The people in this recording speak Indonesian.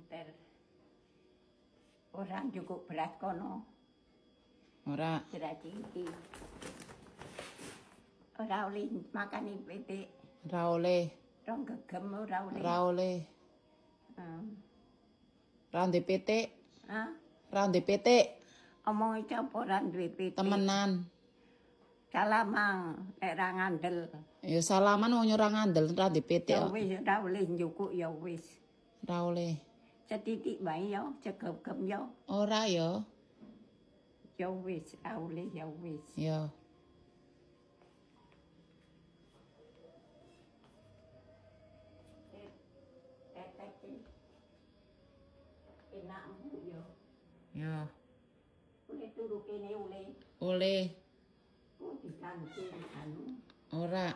pinter. Orang cukup berat kono. Ora. Berat iki. Ora oleh makan pitik. Ora oleh. Rong gegem ora oleh. Ora oleh. Ora ndek pitik. Hah? Ora ndek pitik. Omong sapa ora duwe pitik. Temenan. Salamang nek ra ngandel. Ya salaman wong ora ngandel ora ndek pitik Ya kok. wis ora oleh njukuk ya wis. Ora oleh. Setitik bae ya, cegem ya. Ora ya. Ya wis, ra oleh ya wis. Ya. Enakmu ya. Ya. Oleh turu kene oleh. Oleh. Kok diganti anu. Ora.